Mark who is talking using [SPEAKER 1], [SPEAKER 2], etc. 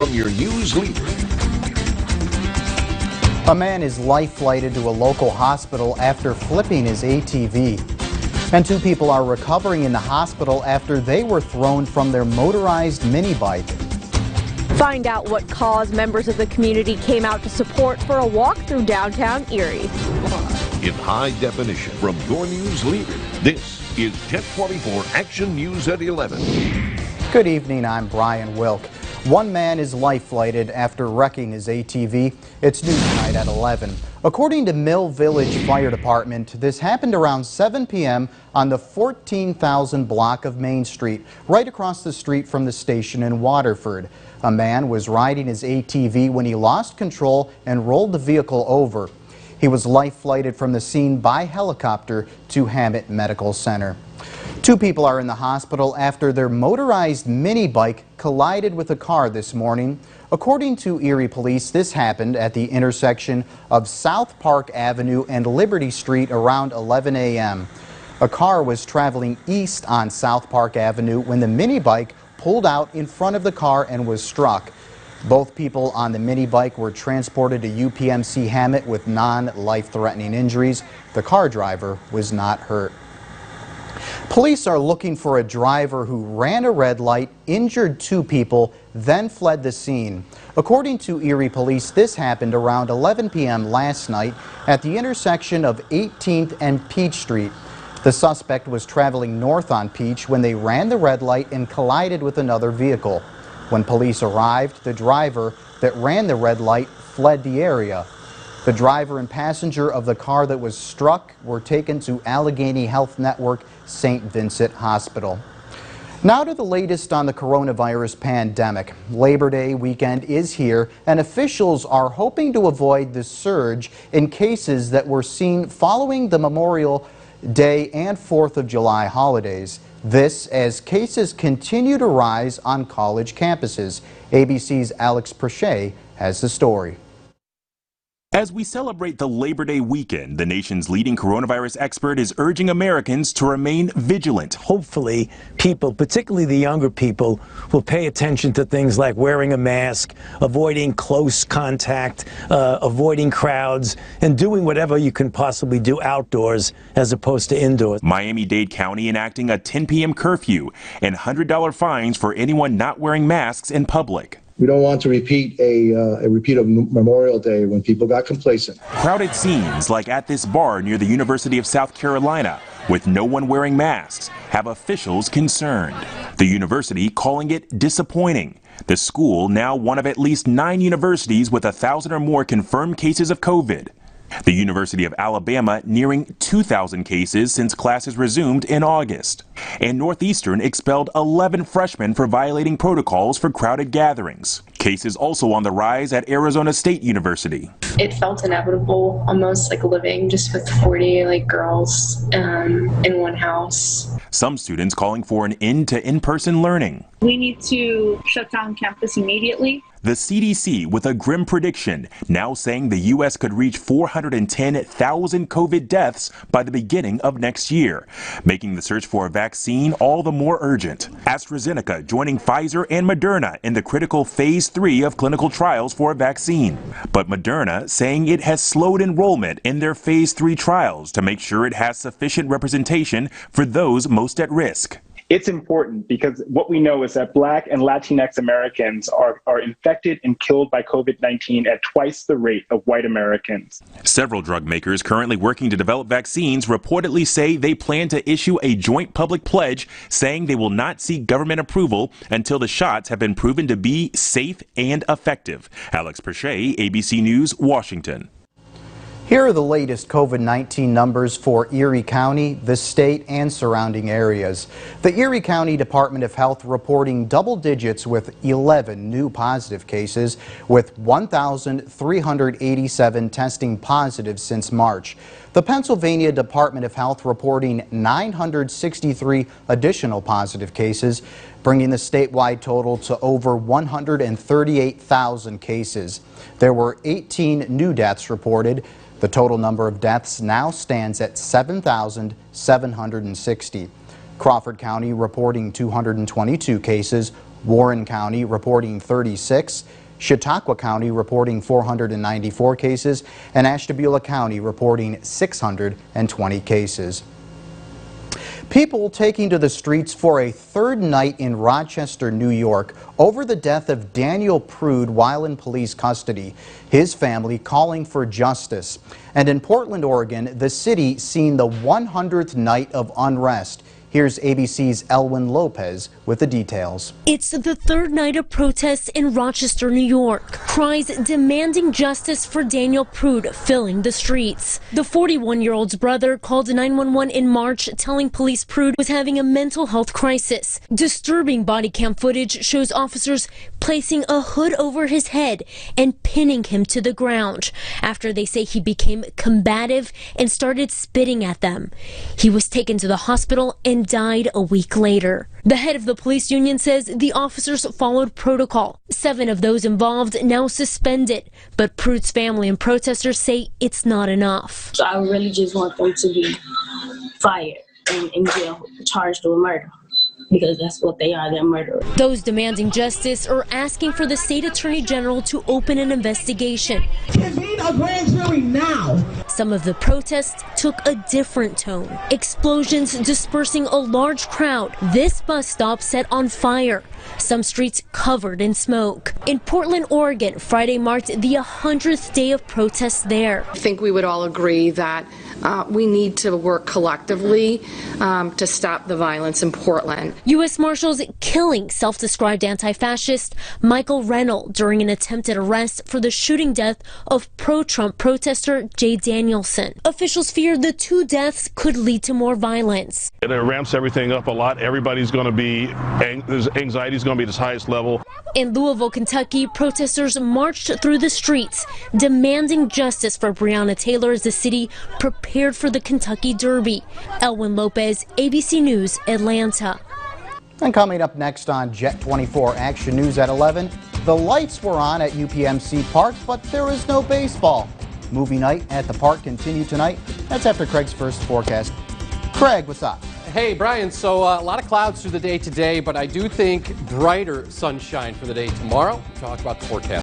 [SPEAKER 1] from your news leader.
[SPEAKER 2] A man is life-flighted to a local hospital after flipping his ATV. And 2 people are recovering in the hospital after they were thrown from their motorized mini bike.
[SPEAKER 3] Find out what cause members of the community came out to support for a walk through downtown Erie.
[SPEAKER 1] In high definition from your news leader, this is 1024 Action News at 11.
[SPEAKER 2] Good evening, I'm Brian Wilk. One man is life-flighted after wrecking his ATV. It's news tonight at 11. According to Mill Village Fire Department, this happened around 7 p.m. on the 14,000 block of Main Street, right across the street from the station in Waterford. A man was riding his ATV when he lost control and rolled the vehicle over. He was life-flighted from the scene by helicopter to Hammett Medical Center. 2 people are in the hospital after their motorized mini bike collided with a car this morning. According to Erie Police, this happened at the intersection of South Park Avenue and Liberty Street around 11 a.m. A car was traveling east on South Park Avenue when the mini bike pulled out in front of the car and was struck. Both people on the mini bike were transported to UPMC Hammett with non-life-threatening injuries. The car driver was not hurt. Police are looking for a driver who ran a red light, injured 2 people, then fled the scene. According to Erie Police, this happened around 11 p.m. last night at the intersection of 18th and Peach Street. The suspect was traveling north on Peach when they ran the red light and collided with another vehicle. When police arrived, the driver that ran the red light fled the area. The driver and passenger of the car that was struck were taken to Allegheny Health Network St. Vincent Hospital. Now to the latest on the coronavirus pandemic. Labor Day weekend is here, and officials are hoping to avoid the surge in cases that were seen following the Memorial Day and 4th of July holidays. This as cases continue to rise on college campuses. ABC's Alex Perche has the story.
[SPEAKER 4] As we celebrate the Labor Day weekend, the nation's leading coronavirus expert is urging Americans to remain vigilant.
[SPEAKER 5] Hopefully, people, particularly the younger people, will pay attention to things like wearing a mask, avoiding close contact, avoiding crowds, and doing whatever you can possibly do outdoors as opposed to indoors.
[SPEAKER 4] Miami-Dade County enacting a 10 p.m. curfew and $100 fines for anyone not wearing masks in public.
[SPEAKER 6] We don't want to repeat a repeat of Memorial Day when people got complacent.
[SPEAKER 4] Crowded scenes like at this bar near the University of South Carolina with no one wearing masks have officials concerned. The university calling it disappointing. The school now one of at least 9 universities with 1,000 or more confirmed cases of COVID. The University of Alabama nearing 2,000 cases since classes resumed in August. And Northeastern expelled 11 freshmen for violating protocols for crowded gatherings. Cases also on the rise at Arizona State University.
[SPEAKER 7] It felt inevitable, almost like living just with 40 girls in one house.
[SPEAKER 4] Some students calling for an end to in-person learning.
[SPEAKER 8] We need to shut down campus immediately.
[SPEAKER 4] The CDC with a grim prediction, now saying the U.S. could reach 410,000 COVID deaths by the beginning of next year, making the search for a vaccine all the more urgent. AstraZeneca joining Pfizer and Moderna in the critical phase 3 of clinical trials for a vaccine. But Moderna saying it has slowed enrollment in their phase 3 trials to make sure it has sufficient representation for those most at risk.
[SPEAKER 9] It's important because what we know is that Black and Latinx Americans are infected and killed by COVID-19 at twice the rate of white Americans.
[SPEAKER 4] Several drug makers currently working to develop vaccines reportedly say they plan to issue a joint public pledge saying they will not seek government approval until the shots have been proven to be safe and effective. Alex Perche, ABC News, Washington.
[SPEAKER 2] Here are the latest COVID-19 numbers for Erie County, the state, and surrounding areas. The Erie County Department of Health reporting double digits with 11 new positive cases, with 1,387 testing positive since March. The Pennsylvania Department of Health reporting 963 additional positive cases, bringing the statewide total to over 138,000 cases. There were 18 new deaths reported. The total number of deaths now stands at 7,760. Crawford County reporting 222 cases, Warren County reporting 36, Chautauqua County reporting 494 cases, and Ashtabula County reporting 620 cases. People taking to the streets for a third night in Rochester, New York over the death of Daniel Prude while in police custody. His family calling for justice. And in Portland, Oregon, the city seeing the 100th night of unrest. Here's ABC's Elwin Lopez with the details.
[SPEAKER 10] It's the third night of protests in Rochester, New York. Cries demanding justice for Daniel Prude filling the streets. The 41-year-old's brother called 911 in March, telling police Prude was having a mental health crisis. Disturbing body cam footage shows officers placing a hood over his head and pinning him to the ground after they say he became combative and started spitting at them. He was taken to the hospital and died a week later. The head of the police union says the officers followed protocol. 7 of those involved now suspended, but Prude's family and protesters say it's not enough.
[SPEAKER 11] So I really just want them to be fired and in jail, charged with murder, because that's what they are, they're murderers.
[SPEAKER 10] Those demanding justice are asking for the state attorney general to open an investigation.
[SPEAKER 12] Convene a grand jury now.
[SPEAKER 10] Some of the protests took a different tone. Explosions dispersing a large crowd. This bus stop set on fire. Some streets covered in smoke. In Portland, Oregon, Friday marked the 100th day of protests there.
[SPEAKER 13] I think we would all agree that we need to work collectively to stop the violence in Portland.
[SPEAKER 10] U.S. Marshals killing self-described anti-fascist Michael Reynolds during an attempted arrest for the shooting death of pro-Trump protester Jay Danielson. Officials fear the 2 deaths could lead to more violence.
[SPEAKER 14] It ramps everything up a lot. Everybody's going to be, anxiety is going to be at its highest level.
[SPEAKER 10] In Louisville, Kentucky, protesters marched through the streets demanding justice for Breonna Taylor as the city prepared for the Kentucky Derby. Elwin Lopez, ABC News, Atlanta.
[SPEAKER 2] And coming up next on Jet 24 Action News at 11, the lights were on at UPMC Park, but there is no baseball. Movie night at the park continued tonight. That's after Craig's first forecast. Craig, what's up?
[SPEAKER 15] Hey, Brian, so a lot of clouds through the day today, but I do think brighter sunshine for the day tomorrow. Talk about the forecast.